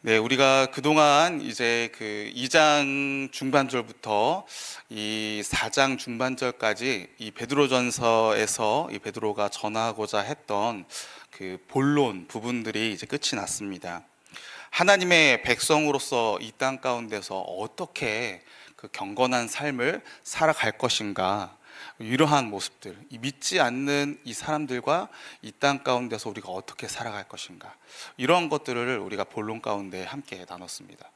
네, 우리가 그동안 이제 그 2장 중반절부터 이 4장 중반절까지 이 베드로전서에서 이 베드로가 전하고자 했던 그 본론 부분들이 이제 끝이 났습니다. 하나님의 백성으로서 이 땅 가운데서 어떻게 그 경건한 삶을 살아갈 것인가, 이러한 모습들, 이 믿지 않는 이 사람들과 이 땅 가운데서 우리가 어떻게 살아갈 것인가, 이런 것들을 우리가 본론 가운데 함께 나눴습니다.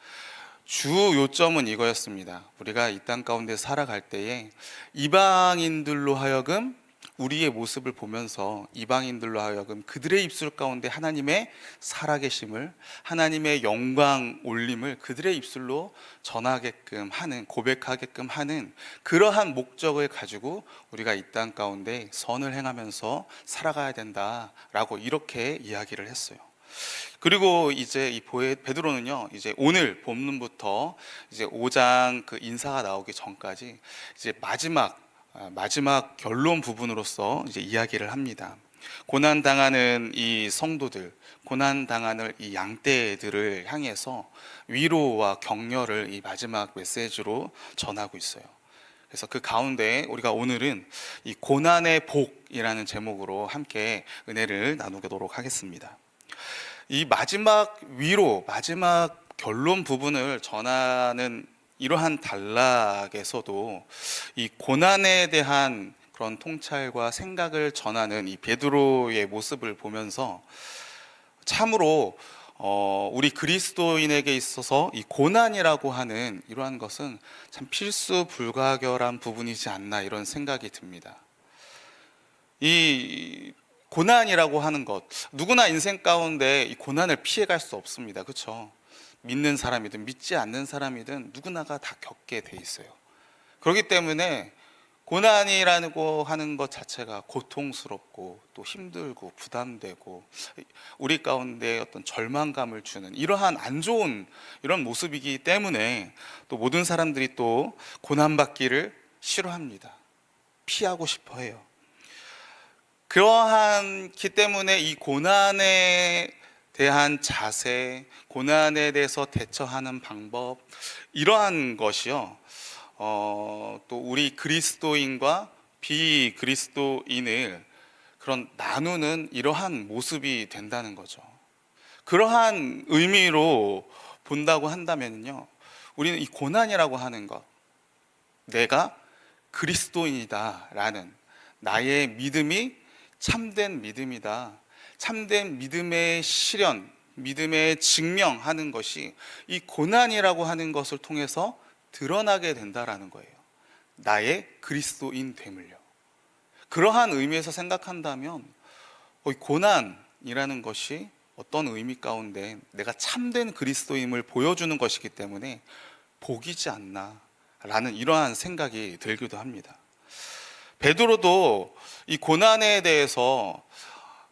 주 요점은 이거였습니다. 우리가 이 땅 가운데 살아갈 때에 이방인들로 하여금 우리의 모습을 보면서 이방인들로 하여금 그들의 입술 가운데 하나님의 살아계심을, 하나님의 영광 올림을 그들의 입술로 전하게끔 하는, 고백하게끔 하는 그러한 목적을 가지고 우리가 이 땅 가운데 선을 행하면서 살아가야 된다라고 이렇게 이야기를 했어요. 그리고 이제 이 베드로는요, 이제 오늘 본문부터 이제 5장 그 인사가 나오기 전까지 이제 마지막 결론 부분으로서 이제 이야기를 합니다. 고난 당하는 이 성도들, 고난 당하는 이 양떼들을 향해서 위로와 격려를 이 마지막 메시지로 전하고 있어요. 그래서 그 가운데 우리가 오늘은 이 고난의 복이라는 제목으로 함께 은혜를 나누도록 하겠습니다. 이 마지막 위로, 마지막 결론 부분을 전하는 이러한 단락에서도 이 고난에 대한 그런 통찰과 생각을 전하는 이 베드로의 모습을 보면서 참으로 우리 그리스도인에게 있어서 이 고난이라고 하는 이러한 것은 참 필수 불가결한 부분이지 않나, 이런 생각이 듭니다. 이 고난이라고 하는 것, 누구나 인생 가운데 이 고난을 피해갈 수 없습니다. 그렇죠? 믿는 사람이든 믿지 않는 사람이든 누구나가 다 겪게 돼 있어요. 그렇기 때문에 고난이라고 하는 것 자체가 고통스럽고 또 힘들고 부담되고 우리 가운데 어떤 절망감을 주는 이러한 안 좋은 이런 모습이기 때문에 또 모든 사람들이 또 고난받기를 싫어합니다. 피하고 싶어 해요. 그러한기 때문에 이 고난에 대한 자세, 고난에 대해서 대처하는 방법, 이러한 것이요, 또 우리 그리스도인과 비그리스도인을 그런 나누는 이러한 모습이 된다는 거죠. 그러한 의미로 본다고 한다면요, 우리는 이 고난이라고 하는 것, 내가 그리스도인이다라는 나의 믿음이 참된 믿음이다, 참된 믿음의 실현, 믿음의 증명하는 것이 이 고난이라고 하는 것을 통해서 드러나게 된다라는 거예요. 나의 그리스도인 됨을요. 그러한 의미에서 생각한다면 고난이라는 것이 어떤 의미 가운데 내가 참된 그리스도임을 보여주는 것이기 때문에 복이지 않나 라는 이러한 생각이 들기도 합니다. 베드로도 이 고난에 대해서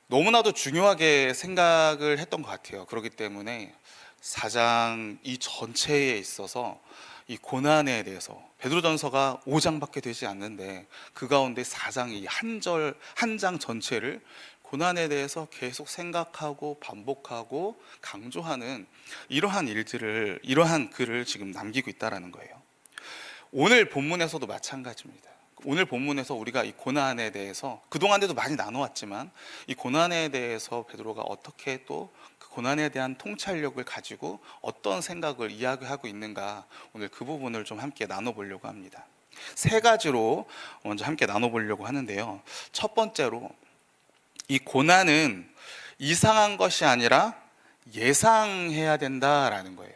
너무나도 중요하게 생각을 했던 것 같아요. 그렇기 때문에 4장 이 전체에 있어서 이 고난에 대해서, 베드로전서가 5장밖에 되지 않는데 그 가운데 4장 이 한 장 전체를 고난에 대해서 계속 생각하고 반복하고 강조하는 이러한 일들을, 이러한 글을 지금 남기고 있다는 거예요. 오늘 본문에서도 마찬가지입니다. 오늘 본문에서 우리가 이 고난에 대해서 그동안에도 많이 나눠왔지만 이 고난에 대해서 베드로가 어떻게 또 그 고난에 대한 통찰력을 가지고 어떤 생각을 이야기하고 있는가, 오늘 그 부분을 좀 함께 나눠보려고 합니다. 세 가지로 먼저 함께 나눠보려고 하는데요. 첫 번째로, 이 고난은 이상한 것이 아니라 예상해야 된다라는 거예요.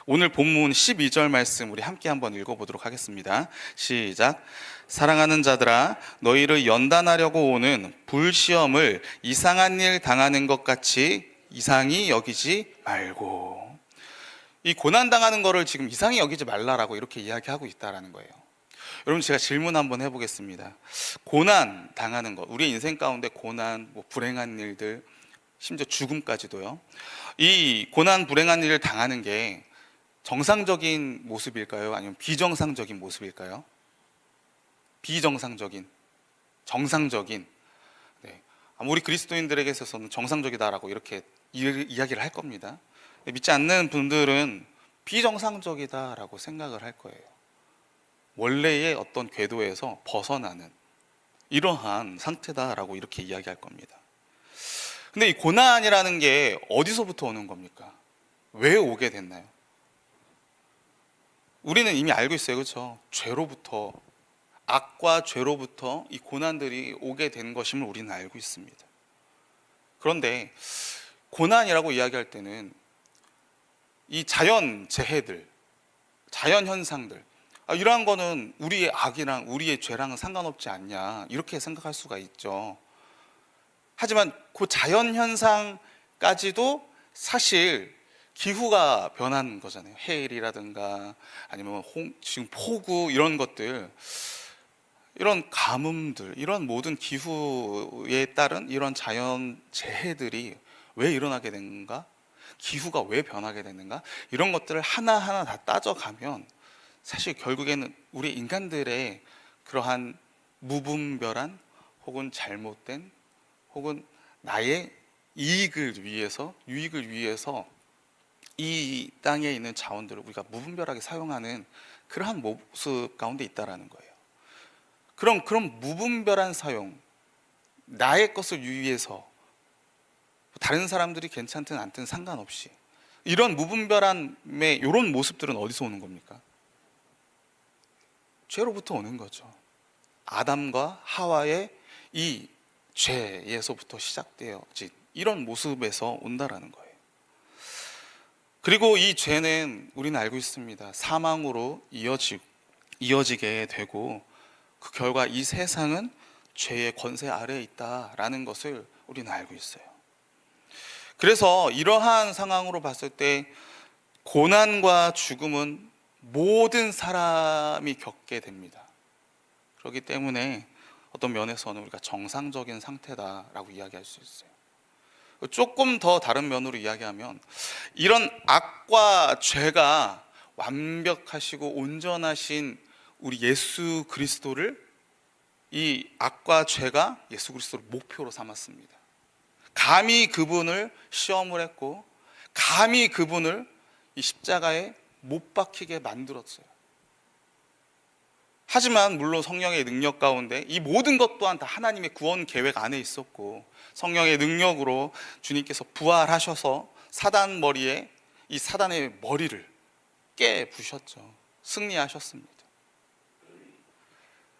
오늘 본문 12절 말씀 우리 함께 한번 읽어보도록 하겠습니다. 시작. 사랑하는 자들아, 너희를 연단하려고 오는 불시험을 이상한 일 당하는 것 같이 이상히 여기지 말고. 이 고난 당하는 거를 지금 이상히 여기지 말라라고 이렇게 이야기하고 있다라는 거예요. 여러분, 제가 질문 한번 해보겠습니다. 고난 당하는 것, 우리 인생 가운데 고난, 불행한 일들, 심지어 죽음까지도요, 이 고난 불행한 일을 당하는 게 정상적인 모습일까요? 아니면 비정상적인 모습일까요? 비정상적인, 정상적인, 네. 우리 그리스도인들에게 있어서는 정상적이다라고 이렇게 이야기를 할 겁니다. 믿지 않는 분들은 비정상적이다라고 생각을 할 거예요. 원래의 어떤 궤도에서 벗어나는 이러한 상태다라고 이렇게 이야기할 겁니다. 근데 이 고난이라는 게 어디서부터 오는 겁니까? 왜 오게 됐나요? 우리는 이미 알고 있어요, 그렇죠? 죄로부터, 악과 죄로부터 이 고난들이 오게 된 것임을 우리는 알고 있습니다. 그런데 고난이라고 이야기할 때는 이 자연 재해들, 자연 현상들, 이러한 거는 우리의 악이랑 우리의 죄랑은 상관없지 않냐, 이렇게 생각할 수가 있죠. 하지만 그 자연 현상까지도 사실 기후가 변한 거잖아요. 해일이라든가 아니면 지금 폭우 이런 것들, 이런 가뭄들, 이런 모든 기후에 따른 이런 자연 재해들이 왜 일어나게 되는가? 기후가 왜 변하게 되는가? 이런 것들을 하나하나 다 따져가면 사실 결국에는 우리 인간들의 그러한 무분별한 혹은 잘못된 혹은 나의 유익을 위해서 이 땅에 있는 자원들을 우리가 무분별하게 사용하는 그러한 모습 가운데 있다라는 거예요. 그런 무분별한 사용, 나의 것을 위해서 다른 사람들이 괜찮든 않든 상관없이 이런 무분별함의 이런 모습들은 어디서 오는 겁니까? 죄로부터 오는 거죠. 아담과 하와의 이 죄에서부터 시작되어진 이런 모습에서 온다라는 거예요. 그리고 이 죄는 우리는 알고 있습니다. 사망으로 이어지게 되고 그 결과 이 세상은 죄의 권세 아래에 있다라는 것을 우리는 알고 있어요. 그래서 이러한 상황으로 봤을 때 고난과 죽음은 모든 사람이 겪게 됩니다. 그렇기 때문에 어떤 면에서는 우리가 정상적인 상태다라고 이야기할 수 있어요. 조금 더 다른 면으로 이야기하면 이런 악과 죄가 완벽하시고 온전하신 우리 예수 그리스도를, 이 악과 죄가 예수 그리스도를 목표로 삼았습니다. 감히 그분을 시험을 했고 감히 그분을 이 십자가에 못 박히게 만들었어요. 하지만 물론 성령의 능력 가운데 이 모든 것 또한 다 하나님의 구원 계획 안에 있었고 성령의 능력으로 주님께서 부활하셔서 사단 머리에 이 사단의 머리를 깨부셨죠. 승리하셨습니다.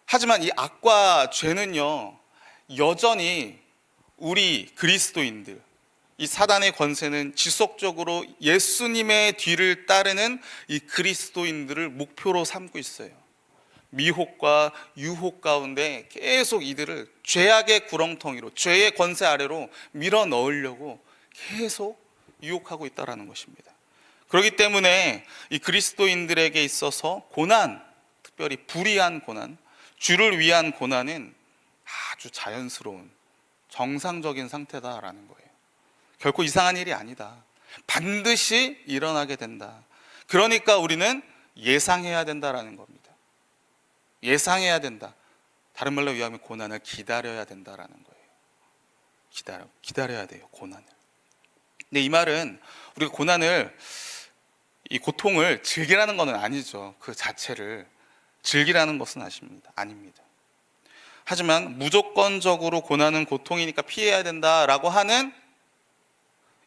하지만 이 악과 죄는요, 여전히 우리 그리스도인들, 이 사단의 권세는 지속적으로 예수님의 뒤를 따르는 이 그리스도인들을 목표로 삼고 있어요. 미혹과 유혹 가운데 계속 이들을 죄악의 구렁텅이로, 죄의 권세 아래로 밀어 넣으려고 계속 유혹하고 있다는 것입니다. 그렇기 때문에 이 그리스도인들에게 있어서 고난, 특별히 불의한 고난, 주를 위한 고난은 아주 자연스러운 정상적인 상태다라는 거예요. 결코 이상한 일이 아니다. 반드시 일어나게 된다. 그러니까 우리는 예상해야 된다라는 겁니다. 예상해야 된다. 다른 말로 이야기하면 고난을 기다려야 된다라는 거예요. 기다려야 돼요, 고난을. 근데 이 말은 우리가 고난을, 이 고통을 즐기라는 것은 아니죠. 그 자체를 즐기라는 것은 아닙니다. 하지만 무조건적으로 고난은 고통이니까 피해야 된다라고 하는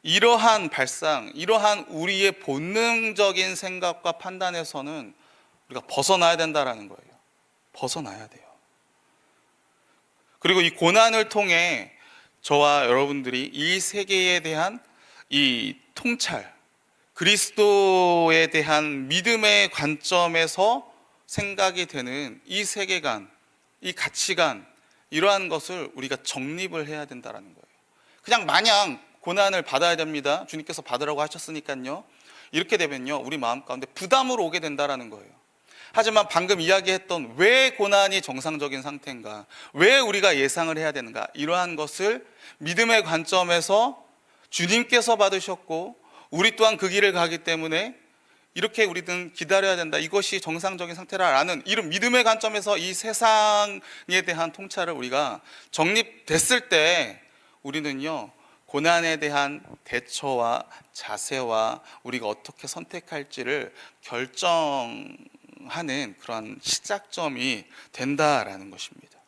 이러한 발상, 이러한 우리의 본능적인 생각과 판단에서는 우리가 벗어나야 된다라는 거예요. 벗어나야 돼요. 그리고 이 고난을 통해 저와 여러분들이 이 세계에 대한 이 통찰, 그리스도에 대한 믿음의 관점에서 생각이 되는 이 세계관, 이 가치관, 이러한 것을 우리가 정립을 해야 된다는 거예요. 그냥 마냥 고난을 받아야 됩니다, 주님께서 받으라고 하셨으니까요, 이렇게 되면요 우리 마음 가운데 부담으로 오게 된다는 거예요. 하지만 방금 이야기했던 왜 고난이 정상적인 상태인가, 왜 우리가 예상을 해야 되는가, 이러한 것을 믿음의 관점에서 주님께서 받으셨고 우리 또한 그 길을 가기 때문에 이렇게 우리는 기다려야 된다, 이것이 정상적인 상태라는 이런 믿음의 관점에서 이 세상에 대한 통찰을 우리가 정립됐을 때 우리는요 고난에 대한 대처와 자세와 우리가 어떻게 선택할지를 결정하는 그런 시작점이 된다라는 것입니다.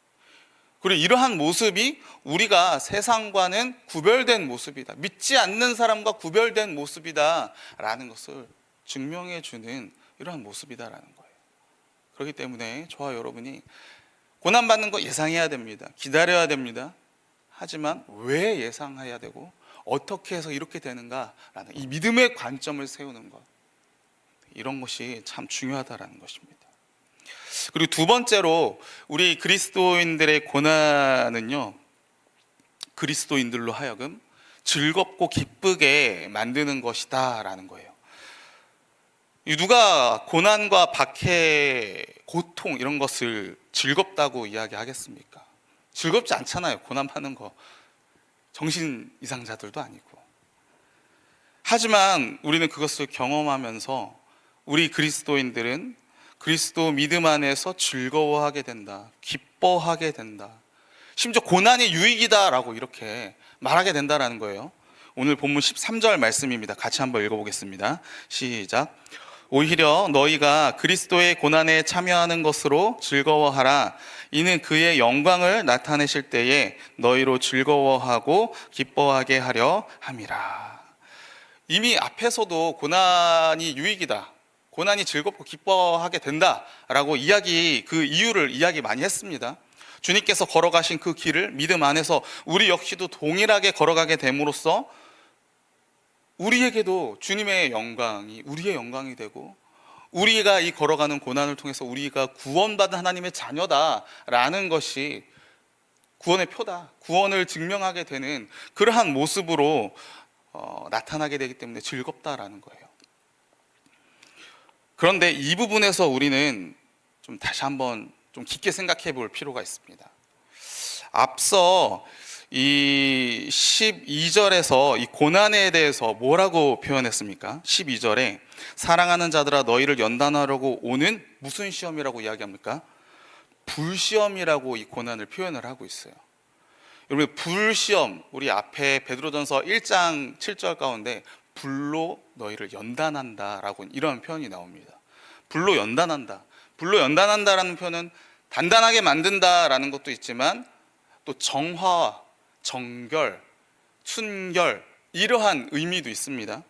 그리고 이러한 모습이 우리가 세상과는 구별된 모습이다, 믿지 않는 사람과 구별된 모습이다라는 것을 증명해 주는 이러한 모습이다라는 거예요. 그렇기 때문에 저와 여러분이 고난받는 거 예상해야 됩니다. 기다려야 됩니다. 하지만 왜 예상해야 되고 어떻게 해서 이렇게 되는가라는 이 믿음의 관점을 세우는 것, 이런 것이 참 중요하다라는 것입니다. 그리고 두 번째로 우리 그리스도인들의 고난은요, 그리스도인들로 하여금 즐겁고 기쁘게 만드는 것이다라는 거예요. 누가 고난과 박해, 고통 이런 것을 즐겁다고 이야기하겠습니까? 즐겁지 않잖아요. 고난받는 거. 정신 이상자들도 아니고. 하지만 우리는 그것을 경험하면서 우리 그리스도인들은 그리스도 믿음 안에서 즐거워하게 된다, 기뻐하게 된다, 심지어 고난이 유익이다라고 이렇게 말하게 된다라는 거예요. 오늘 본문 13절 말씀입니다. 같이 한번 읽어보겠습니다. 시작. 오히려 너희가 그리스도의 고난에 참여하는 것으로 즐거워하라. 이는 그의 영광을 나타내실 때에 너희로 즐거워하고 기뻐하게 하려 함이라. 이미 앞에서도 고난이 유익이다, 고난이 즐겁고 기뻐하게 된다라고 그 이유를 이야기 많이 했습니다. 주님께서 걸어가신 그 길을 믿음 안에서 우리 역시도 동일하게 걸어가게 됨으로써 우리에게도 주님의 영광이 우리의 영광이 되고, 우리가 이 걸어가는 고난을 통해서 우리가 구원받은 하나님의 자녀다라는 것이 구원의 표다, 구원을 증명하게 되는 그러한 모습으로 나타나게 되기 때문에 즐겁다라는 거예요. 그런데 이 부분에서 우리는 좀 다시 한번 좀 깊게 생각해 볼 필요가 있습니다. 앞서 이 12절에서 이 고난에 대해서 뭐라고 표현했습니까? 12절에 사랑하는 자들아 너희를 연단하려고 오는 무슨 시험이라고 이야기합니까? 불시험이라고 이 고난을 표현을 하고 있어요. 여러분, 불시험, 우리 앞에 베드로전서 1장 7절 가운데 불로 너희를 연단한다라고 이런 표현이 나옵니다. 불로 연단한다. 불로 연단한다라는 표현은 단단하게 만든다라는 것도 있지만 또 정화, 정결, 순결 이러한 의미도 있습니다.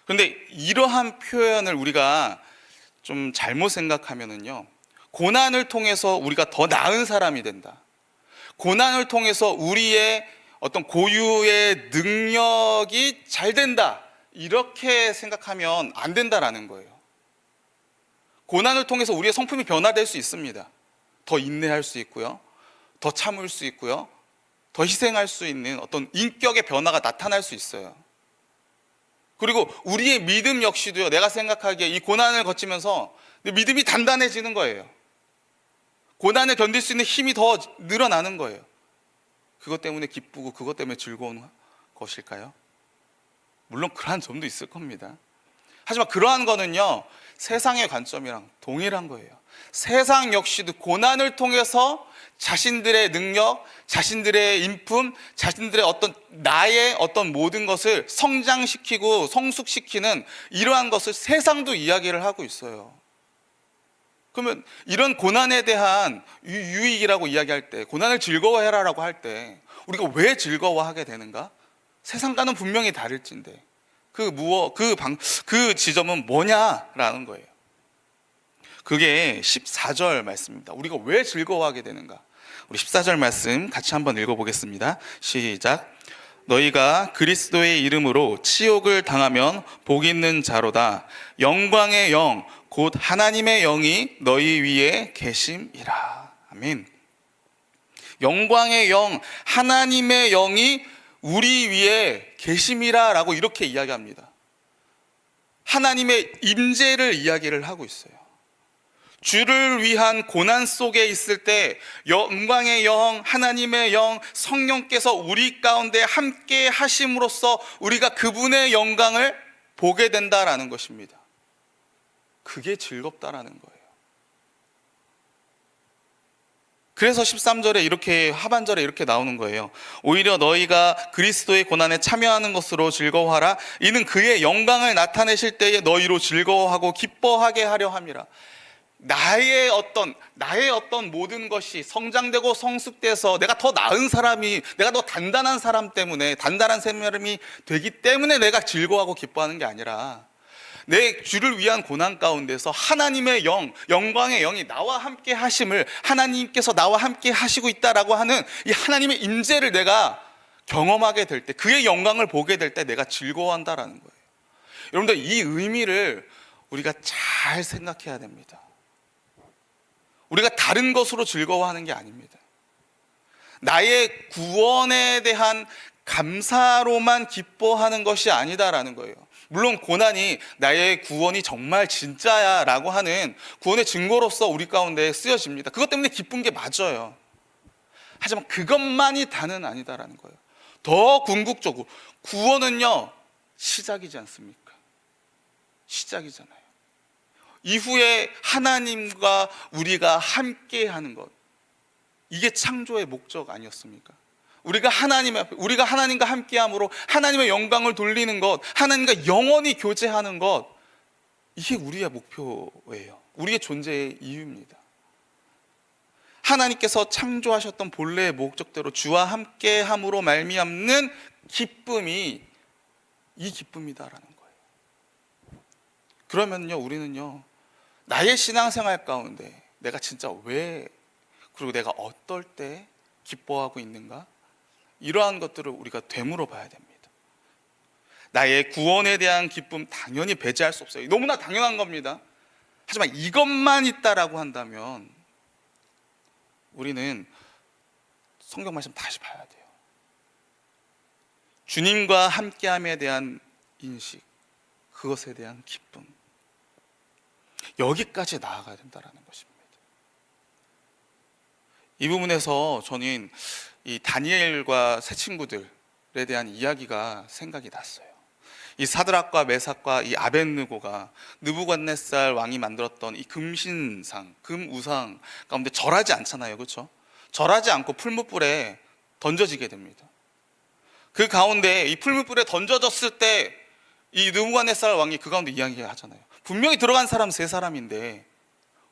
그런데 이러한 표현을 우리가 좀 잘못 생각하면은요, 고난을 통해서 우리가 더 나은 사람이 된다, 고난을 통해서 우리의 어떤 고유의 능력이 잘 된다, 이렇게 생각하면 안 된다라는 거예요. 고난을 통해서 우리의 성품이 변화될 수 있습니다. 더 인내할 수 있고요, 더 참을 수 있고요, 더 희생할 수 있는 어떤 인격의 변화가 나타날 수 있어요. 그리고 우리의 믿음 역시도요, 내가 생각하기에 이 고난을 거치면서 믿음이 단단해지는 거예요. 고난을 견딜 수 있는 힘이 더 늘어나는 거예요. 그것 때문에 기쁘고 그것 때문에 즐거운 것일까요? 물론 그러한 점도 있을 겁니다. 하지만 그러한 거는요, 세상의 관점이랑 동일한 거예요. 세상 역시도 고난을 통해서 자신들의 능력, 자신들의 인품, 자신들의 나의 모든 것을 성장시키고 성숙시키는 이러한 것을 세상도 이야기를 하고 있어요. 그러면 이런 고난에 대한 유익이라고 이야기할 때, 고난을 즐거워해라라고 할 때 우리가 왜 즐거워하게 되는가? 세상과는 분명히 다를진데 그 지점은 뭐냐라는 거예요. 그게 14절 말씀입니다. 우리가 왜 즐거워하게 되는가? 우리 14절 말씀 같이 한번 읽어보겠습니다. 시작. 너희가 그리스도의 이름으로 치욕을 당하면 복 있는 자로다. 영광의 영 곧 하나님의 영이 너희 위에 계심이라. 아멘. 영광의 영, 하나님의 영이 우리 위에 계심이라 라고 이렇게 이야기합니다. 하나님의 임재를 이야기를 하고 있어요. 주를 위한 고난 속에 있을 때 영광의 영, 하나님의 영, 성령께서 우리 가운데 함께 하심으로써 우리가 그분의 영광을 보게 된다라는 것입니다. 그게 즐겁다라는 거예요. 그래서 13절에 이렇게, 하반절에 이렇게 나오는 거예요. 오히려 너희가 그리스도의 고난에 참여하는 것으로 즐거워하라. 이는 그의 영광을 나타내실 때에 너희로 즐거워하고 기뻐하게 하려 함이라. 나의 어떤 모든 것이 성장되고 성숙돼서 내가 더 나은 사람이, 내가 더 단단한 사람 때문에, 단단한 사람이 되기 때문에 내가 즐거워하고 기뻐하는 게 아니라, 내 주를 위한 고난 가운데서 하나님의 영광의 영이 나와 함께 하심을, 하나님께서 나와 함께 하시고 있다라고 하는 이 하나님의 임재를 내가 경험하게 될 때, 그의 영광을 보게 될 때 내가 즐거워한다라는 거예요. 여러분들, 이 의미를 우리가 잘 생각해야 됩니다. 우리가 다른 것으로 즐거워하는 게 아닙니다. 나의 구원에 대한 감사로만 기뻐하는 것이 아니다라는 거예요. 물론 고난이 나의 구원이 정말 진짜야 라고 하는 구원의 증거로서 우리 가운데 쓰여집니다. 그것 때문에 기쁜 게 맞아요. 하지만 그것만이 다는 아니다라는 거예요. 더 궁극적으로 구원은요, 시작이지 않습니까? 시작이잖아요. 이후에 하나님과 우리가 함께 하는 것, 이게 창조의 목적 아니었습니까? 우리가 하나님과 함께함으로 하나님의 영광을 돌리는 것, 하나님과 영원히 교제하는 것, 이게 우리의 목표예요. 우리의 존재의 이유입니다. 하나님께서 창조하셨던 본래의 목적대로 주와 함께함으로 말미암는 기쁨이 이 기쁨이다라는 거예요. 그러면요, 우리는요, 나의 신앙생활 가운데 내가 진짜 왜, 그리고 내가 어떨 때 기뻐하고 있는가, 이러한 것들을 우리가 되물어 봐야 됩니다. 나의 구원에 대한 기쁨 당연히 배제할 수 없어요. 너무나 당연한 겁니다. 하지만 이것만 있다라고 한다면 우리는 성경 말씀 다시 봐야 돼요. 주님과 함께함에 대한 인식, 그것에 대한 기쁨, 여기까지 나아가야 된다는 것입니다. 이 부분에서 저는 이 다니엘과 세 친구들에 대한 이야기가 생각이 났어요. 이 사드락과 메삭과 이 아벳느고가 느부갓네살 왕이 만들었던 이 금신상, 금우상 가운데 절하지 않잖아요, 그렇죠? 절하지 않고 풀무불에 던져지게 됩니다. 그 가운데 이 풀무불에 던져졌을 때 이 느부갓네살 왕이 그 가운데 이야기하잖아요. 분명히 들어간 사람 세 사람인데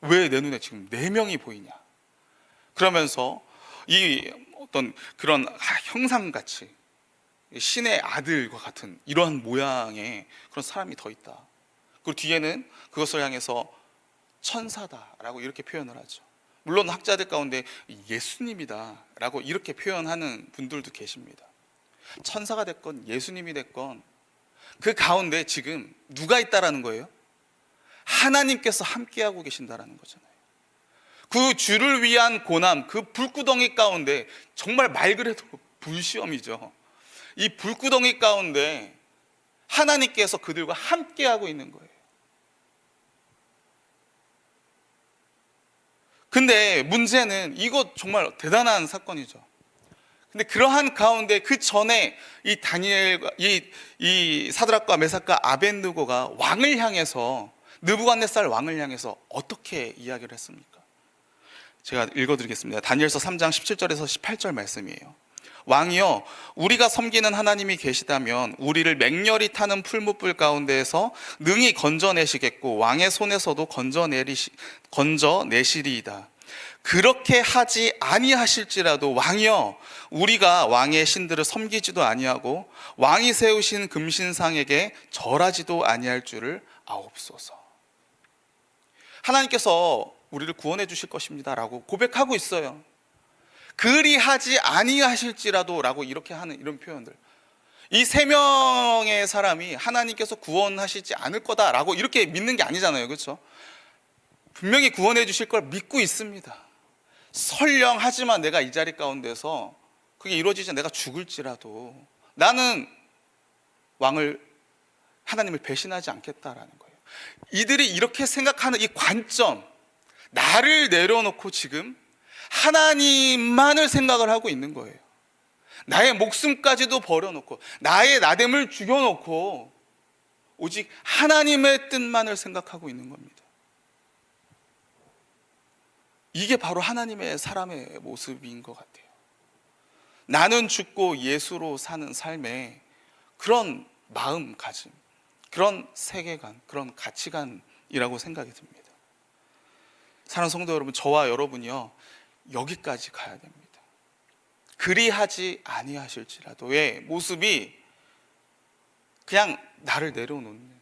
왜 내 눈에 지금 네 명이 보이냐? 그러면서 이 어떤 그런 형상같이 신의 아들과 같은 이러한 모양의 그런 사람이 더 있다. 그리고 뒤에는 그것을 향해서 천사다라고 이렇게 표현을 하죠. 물론 학자들 가운데 예수님이다라고 이렇게 표현하는 분들도 계십니다. 천사가 됐건 예수님이 됐건 그 가운데 지금 누가 있다라는 거예요? 하나님께서 함께하고 계신다라는 거잖아요. 그 주를 위한 고난, 그 불구덩이 가운데, 정말 말 그대로 불시험이죠. 이 불구덩이 가운데 하나님께서 그들과 함께하고 있는 거예요. 근데 문제는, 이거 정말 대단한 사건이죠. 근데 그러한 가운데 그 전에 이 다니엘과 이 사드락과 메삭과 아벳느고가 왕을 향해서, 느부갓네살 왕을 향해서 어떻게 이야기를 했습니까? 제가 읽어드리겠습니다. 다니엘서 3장 17절에서 18절 말씀이에요. 왕이여, 우리가 섬기는 하나님이 계시다면 우리를 맹렬히 타는 풀무불 가운데에서 능히 건져내시겠고 왕의 손에서도 건져내시리이다. 그렇게 하지 아니하실지라도 왕이여, 우리가 왕의 신들을 섬기지도 아니하고 왕이 세우신 금신상에게 절하지도 아니할 줄을 아옵소서. 하나님께서 우리를 구원해 주실 것입니다 라고 고백하고 있어요. 그리하지 아니하실지라도 라고 이렇게 하는 이런 표현들, 이 세 명의 사람이 하나님께서 구원하시지 않을 거다라고 이렇게 믿는 게 아니잖아요, 그렇죠? 분명히 구원해 주실 걸 믿고 있습니다. 설령 하지만 내가 이 자리 가운데서 그게 이루어지지, 내가 죽을지라도 나는 하나님을 배신하지 않겠다라는 거예요. 이들이 이렇게 생각하는 이 관점, 나를 내려놓고 지금 하나님만을 생각을 하고 있는 거예요. 나의 목숨까지도 버려놓고, 나의 나됨을 죽여놓고 오직 하나님의 뜻만을 생각하고 있는 겁니다. 이게 바로 하나님의 사람의 모습인 것 같아요. 나는 죽고 예수로 사는 삶의 그런 마음가짐, 그런 세계관, 그런 가치관이라고 생각이 듭니다. 사랑하는 성도 여러분, 저와 여러분이요, 여기까지 가야 됩니다. 그리하지 아니하실지라도의 모습이 그냥 나를 내려놓는,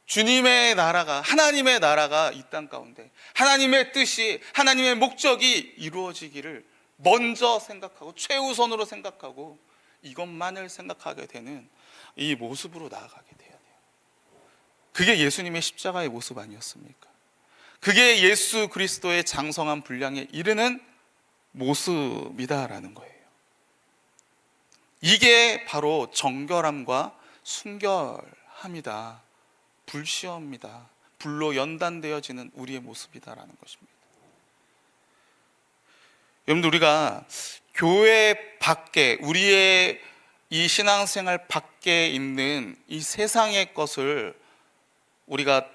주님의 나라가, 하나님의 나라가 이 땅 가운데 하나님의 뜻이, 하나님의 목적이 이루어지기를 먼저 생각하고 최우선으로 생각하고 이것만을 생각하게 되는 이 모습으로 나아가게 돼야 돼요. 그게 예수님의 십자가의 모습 아니었습니까? 그게 예수 그리스도의 장성한 분량에 이르는 모습이다라는 거예요. 이게 바로 정결함과 순결함이다, 불시험이다, 불로 연단되어지는 우리의 모습이다라는 것입니다. 여러분들, 우리가 교회 밖에, 우리의 이 신앙생활 밖에 있는 이 세상의 것을 우리가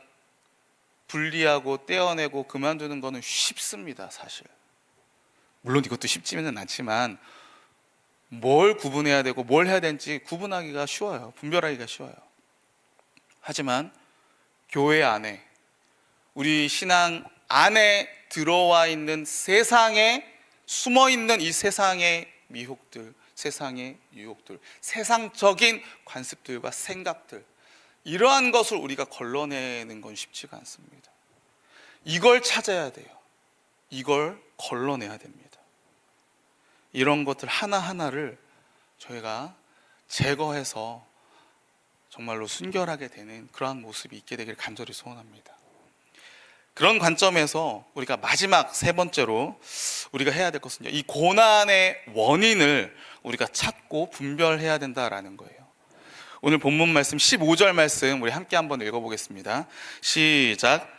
분리하고 떼어내고 그만두는 것은 쉽습니다, 사실. 물론 이것도 쉽지는 않지만 뭘 구분해야 되고 뭘 해야 되는지 구분하기가 쉬워요. 분별하기가 쉬워요. 하지만 교회 안에, 우리 신앙 안에 들어와 있는 세상에 숨어 있는 이 세상의 미혹들, 세상의 유혹들, 세상적인 관습들과 생각들, 이러한 것을 우리가 걸러내는 건 쉽지가 않습니다. 이걸 찾아야 돼요. 이걸 걸러내야 됩니다. 이런 것들 하나하나를 저희가 제거해서 정말로 순결하게 되는 그러한 모습이 있게 되길 간절히 소원합니다. 그런 관점에서 우리가 마지막 세 번째로 우리가 해야 될 것은요, 이 고난의 원인을 우리가 찾고 분별해야 된다라는 거예요. 오늘 본문 말씀 15절 말씀 우리 함께 한번 읽어보겠습니다. 시작.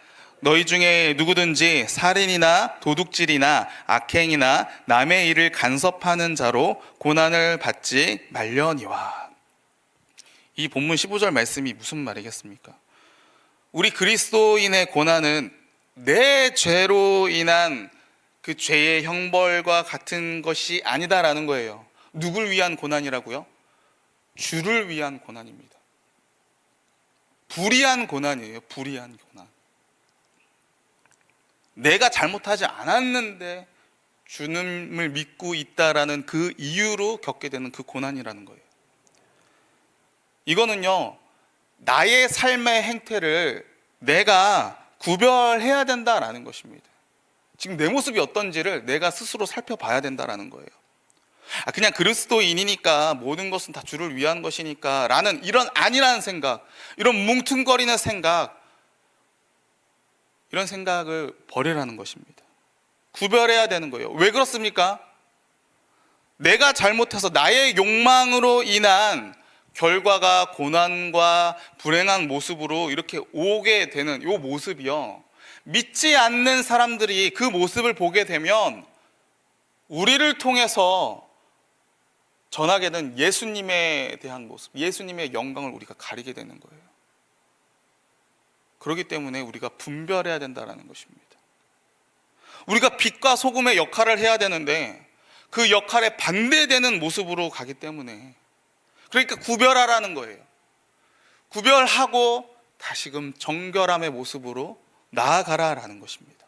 너희 중에 누구든지 살인이나 도둑질이나 악행이나 남의 일을 간섭하는 자로 고난을 받지 말려니와. 이 본문 15절 말씀이 무슨 말이겠습니까? 우리 그리스도인의 고난은 내 죄로 인한 그 죄의 형벌과 같은 것이 아니다라는 거예요. 누굴 위한 고난이라고요? 주를 위한 고난입니다. 불의한 고난이에요. 불의한 고난. 내가 잘못하지 않았는데 주님을 믿고 있다라는 그 이유로 겪게 되는 그 고난이라는 거예요. 이거는요, 나의 삶의 행태를 내가 구별해야 된다라는 것입니다. 지금 내 모습이 어떤지를 내가 스스로 살펴봐야 된다라는 거예요. 그냥 그리스도인이니까 모든 것은 다 주를 위한 것이니까 라는 이런 아니라는 생각, 이런 뭉퉁거리는 생각, 이런 생각을 버리라는 것입니다. 구별해야 되는 거예요. 왜 그렇습니까? 내가 잘못해서 나의 욕망으로 인한 결과가 고난과 불행한 모습으로 이렇게 오게 되는 이 모습이요, 믿지 않는 사람들이 그 모습을 보게 되면 우리를 통해서 전하게 된 예수님에 대한 모습, 예수님의 영광을 우리가 가리게 되는 거예요. 그렇기 때문에 우리가 분별해야 된다는 것입니다. 우리가 빛과 소금의 역할을 해야 되는데 그 역할에 반대되는 모습으로 가기 때문에, 그러니까 구별하라는 거예요. 구별하고 다시금 정결함의 모습으로 나아가라라는 것입니다.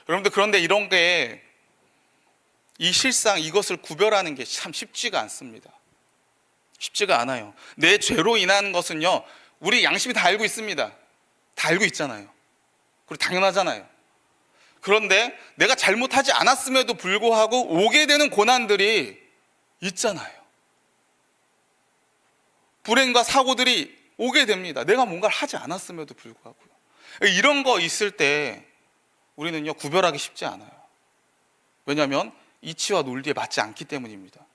여러분들, 그런데 이런 게, 이 실상 이것을 구별하는 게 참 쉽지가 않습니다. 쉽지가 않아요. 내 죄로 인한 것은요, 우리 양심이 다 알고 있습니다. 다 알고 있잖아요. 그리고 당연하잖아요. 그런데 내가 잘못하지 않았음에도 불구하고 오게 되는 고난들이 있잖아요. 불행과 사고들이 오게 됩니다. 내가 뭔가를 하지 않았음에도 불구하고요. 이런 거 있을 때 우리는요, 구별하기 쉽지 않아요. 왜냐하면 이치와 논리에 맞지 않기 때문입니다.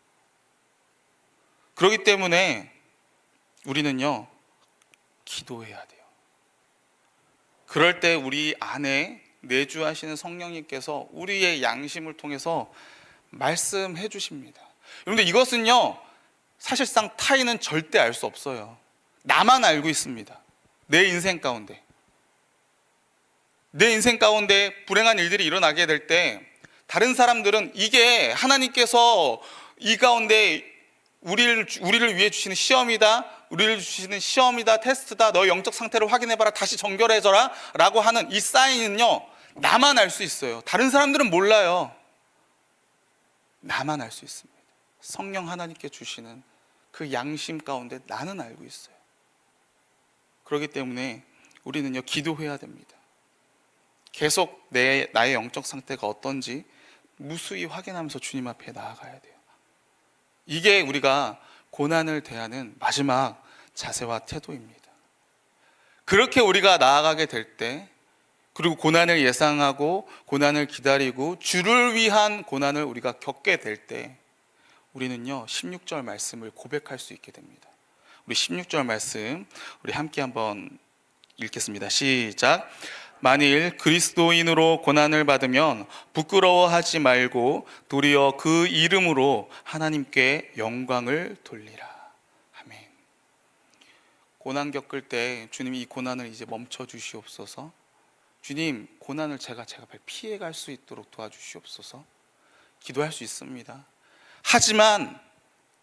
그렇기 때문에 우리는요, 기도해야 돼요. 그럴 때 우리 안에 내주하시는 성령님께서 우리의 양심을 통해서 말씀해 주십니다. 여러분들, 이것은요, 사실상 타인은 절대 알 수 없어요. 나만 알고 있습니다. 내 인생 가운데. 내 인생 가운데 불행한 일들이 일어나게 될 때 다른 사람들은 이게 하나님께서 이 가운데 우리를 위해 주시는 시험이다, 우리를 주시는 시험이다, 테스트다, 너의 영적 상태를 확인해봐라, 다시 정결해져라 라고 하는 이 사인은요, 나만 알 수 있어요. 다른 사람들은 몰라요. 나만 알 수 있습니다. 성령 하나님께 주시는 그 양심 가운데 나는 알고 있어요. 그렇기 때문에 우리는요, 기도해야 됩니다. 계속 나의 영적 상태가 어떤지 무수히 확인하면서 주님 앞에 나아가야 돼요. 이게 우리가 고난을 대하는 마지막 자세와 태도입니다. 그렇게 우리가 나아가게 될 때, 그리고 고난을 예상하고 고난을 기다리고 주를 위한 고난을 우리가 겪게 될 때, 우리는요 16절 말씀을 고백할 수 있게 됩니다. 우리 16절 말씀 우리 함께 한번 읽겠습니다. 시작. 만일 그리스도인으로 고난을 받으면 부끄러워하지 말고 도리어 그 이름으로 하나님께 영광을 돌리라. 아멘. 고난 겪을 때 주님이 이 고난을 이제 멈춰 주시옵소서. 주님, 고난을 제가 피해갈 수 있도록 도와주시옵소서. 기도할 수 있습니다. 하지만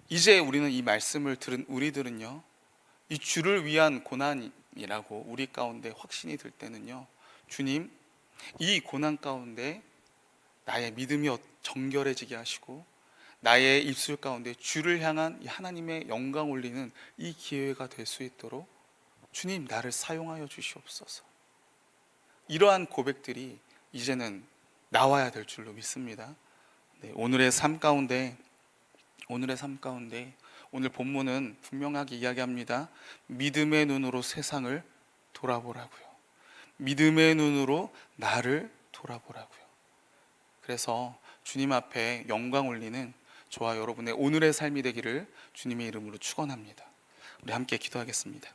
이제 우리는 이 말씀을 들은 우리들은요, 이 주를 위한 고난이라고 우리 가운데 확신이 들 때는요, 주님, 이 고난 가운데 나의 믿음이 정결해지게 하시고 나의 입술 가운데 주를 향한 하나님의 영광 올리는 이 기회가 될 수 있도록 주님, 나를 사용하여 주시옵소서. 이러한 고백들이 이제는 나와야 될 줄로 믿습니다. 네, 오늘의 삶 가운데 오늘 본문은 분명하게 이야기합니다. 믿음의 눈으로 세상을 돌아보라고요. 믿음의 눈으로 나를 돌아보라고요. 그래서 주님 앞에 영광 올리는 저와 여러분의 오늘의 삶이 되기를 주님의 이름으로 축원합니다. 우리 함께 기도하겠습니다.